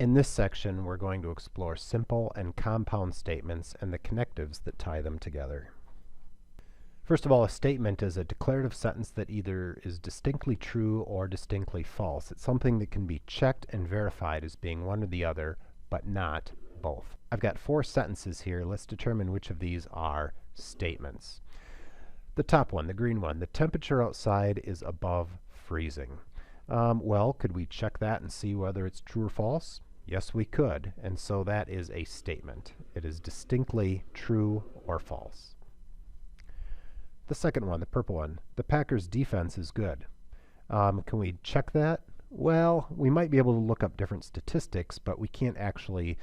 In this section, we're going to explore simple and compound statements and the connectives that tie them together. First of all, a statement is a declarative sentence that either is distinctly true or distinctly false. It's something that can be checked and verified as being one or the other, but not both. I've got 4 sentences here. Let's determine which of these are statements. The top one, the green one, the temperature outside is above freezing. Well, could we check that and see whether it's true or false? Yes, we could, and so that is a statement. It is distinctly true or false. The second one, the purple one, the Packers' defense is good. Can we check that? Well, we might be able to look up different statistics, but we can't actually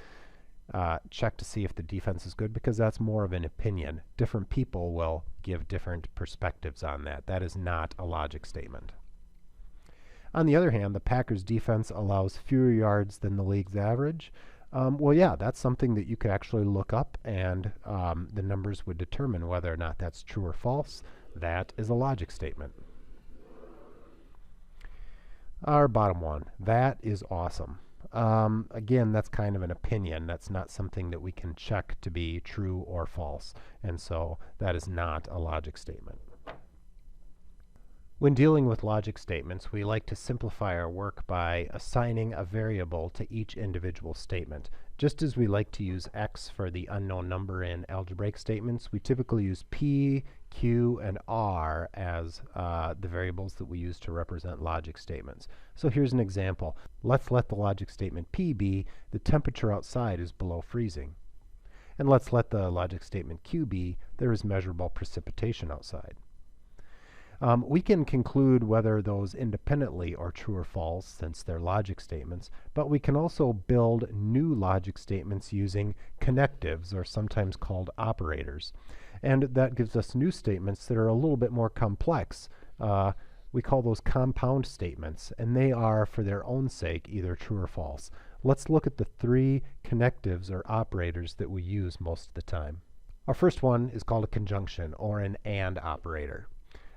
check to see if the defense is good because that's more of an opinion. Different people will give different perspectives on that. That is not a logic statement. On the other hand, the Packers' defense allows fewer yards than the league's average. Well, yeah, that's something that you could actually look up, and the numbers would determine whether or not that's true or false. That is a logic statement. Our bottom one, that is awesome. Again, that's kind of an opinion. That's not something that we can check to be true or false, and so that is not a logic statement. When dealing with logic statements, we like to simplify our work by assigning a variable to each individual statement. Just as we like to use x for the unknown number in algebraic statements, we typically use p, q, and r as the variables that we use to represent logic statements. So here's an example. Let's let the logic statement p be the temperature outside is below freezing. And let's let the logic statement q be there is measurable precipitation outside. We can conclude whether those independently are true or false since they're logic statements, but we can also build new logic statements using connectives, or sometimes called operators. And that gives us new statements that are a little bit more complex. We call those compound statements, and they are, for their own sake, either true or false. Let's look at the 3 connectives or operators that we use most of the time. Our first one is called a conjunction, or an AND operator.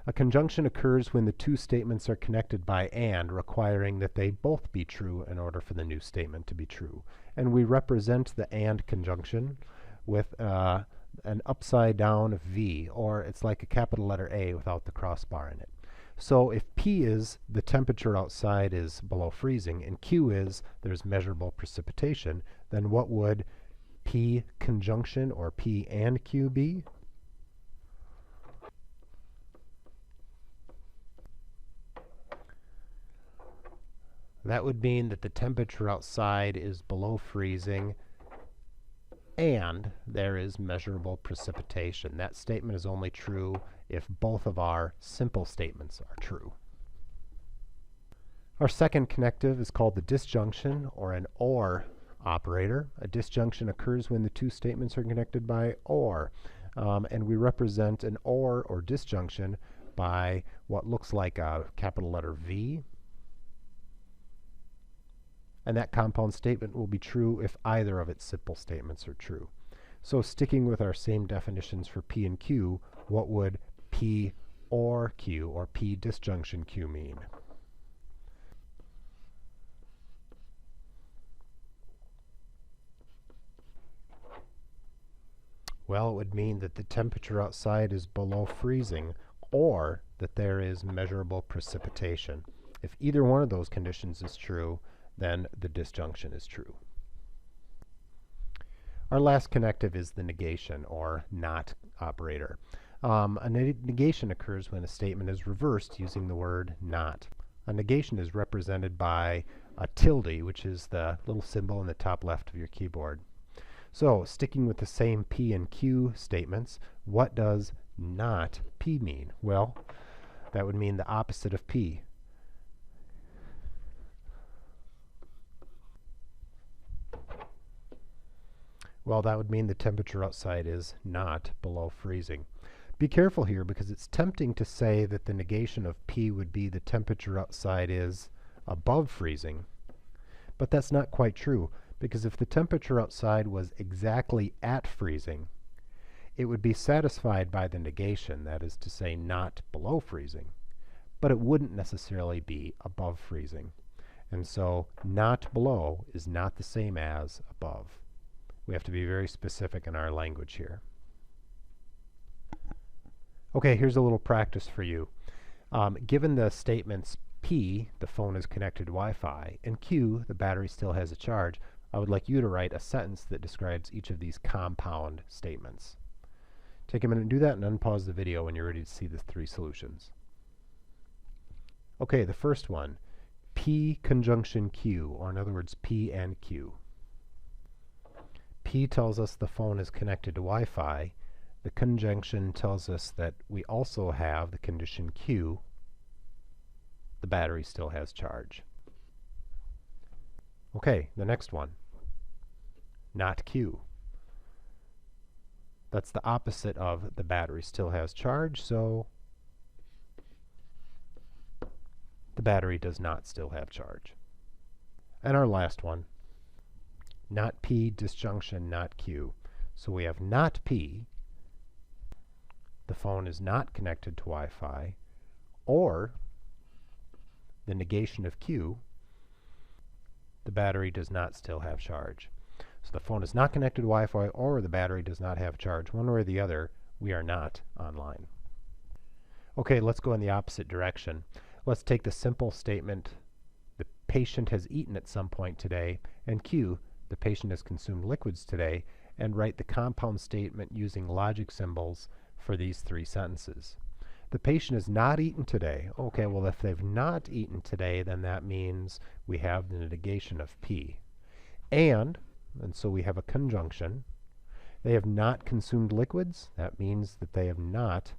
A conjunction occurs when the 2 statements are connected by AND, requiring that they both be true in order for the new statement to be true. And we represent the AND conjunction with an upside down V, or it's like a capital letter A without the crossbar in it. So if P is the temperature outside is below freezing, and Q is there's measurable precipitation, then what would P conjunction, or P and Q be? That would mean that the temperature outside is below freezing and there is measurable precipitation. That statement is only true if both of our simple statements are true. Our second connective is called the disjunction, or an OR operator. A disjunction occurs when the 2 statements are connected by OR. And we represent an OR, or disjunction, by what looks like a capital letter V. And that compound statement will be true if either of its simple statements are true. So sticking with our same definitions for P and Q, what would P OR Q, or P disjunction Q, mean? Well, it would mean that the temperature outside is below freezing, or that there is measurable precipitation. If either one of those conditions is true, then the disjunction is true. Our last connective is the negation, or not operator. A negation occurs when a statement is reversed using the word not. A negation is represented by a tilde, which is the little symbol in the top left of your keyboard. So, sticking with the same P and Q statements, what does not P mean? Well, that would mean the opposite of P. Well, that would mean the temperature outside is not below freezing. Be careful here, because it's tempting to say that the negation of P would be the temperature outside is above freezing. But that's not quite true, because if the temperature outside was exactly at freezing, it would be satisfied by the negation, that is to say, not below freezing. But it wouldn't necessarily be above freezing. And so not below is not the same as above. We have to be very specific in our language here. Okay, here's a little practice for you. Given the statements P, the phone is connected to Wi-Fi, and Q, the battery still has a charge, I would like you to write a sentence that describes each of these compound statements. Take a minute and do that, and unpause the video when you're ready to see the three solutions. Okay, the first one, P conjunction Q, or in other words, P and Q. P tells us the phone is connected to Wi-Fi. The conjunction tells us that we also have the condition Q, the battery still has charge. Okay, the next one, not Q. That's the opposite of the battery still has charge, so the battery does not still have charge. And our last one, not P disjunction, not Q. So we have not P, the phone is not connected to Wi-Fi, or the negation of Q, the battery does not still have charge. So the phone is not connected to Wi-Fi or the battery does not have charge. One way or the other, we are not online. Okay, let's go in the opposite direction. Let's take the simple statement, the patient has eaten at some point today, and Q, the patient has consumed liquids today, and write the compound statement using logic symbols for these three sentences. The patient has not eaten today. Okay, well, if they've not eaten today, then that means we have the negation of P. And so we have a conjunction. They have not consumed liquids. That means that they have not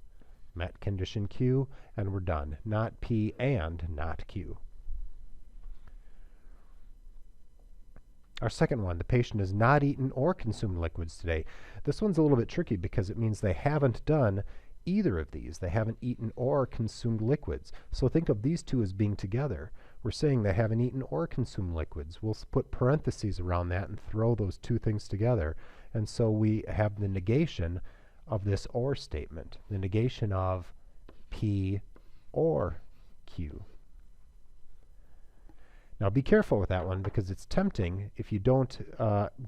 met condition Q, and we're done. Not P and not Q. Our second one, the patient has not eaten or consumed liquids today. This one's a little bit tricky because it means they haven't done either of these. They haven't eaten or consumed liquids. So think of these two as being together. We're saying they haven't eaten or consumed liquids. We'll put parentheses around that and throw those two things together. And so we have the negation of this or statement, the negation of P or Q. Now be careful with that one because it's tempting if you don't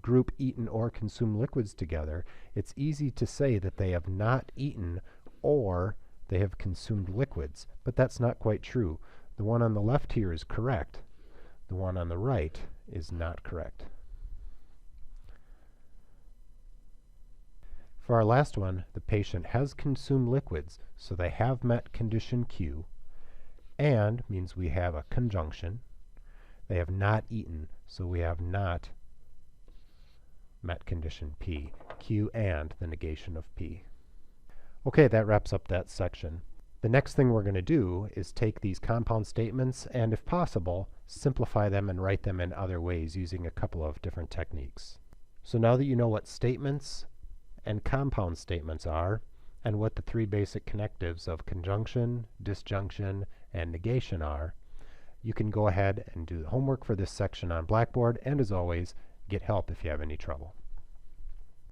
group eaten or consumed liquids together. It's easy to say that they have not eaten or they have consumed liquids, but that's not quite true. The one on the left here is correct. The one on the right is not correct. For our last one, the patient has consumed liquids, so they have met condition Q, and means we have a conjunction. They have not eaten, so we have not met condition P. Q and the negation of P. Okay, that wraps up that section. The next thing we're going to do is take these compound statements and, if possible, simplify them and write them in other ways using a couple of different techniques. So now that you know what statements and compound statements are, and what the three basic connectives of conjunction, disjunction, and negation are, you can go ahead and do the homework for this section on Blackboard, and as always, get help if you have any trouble.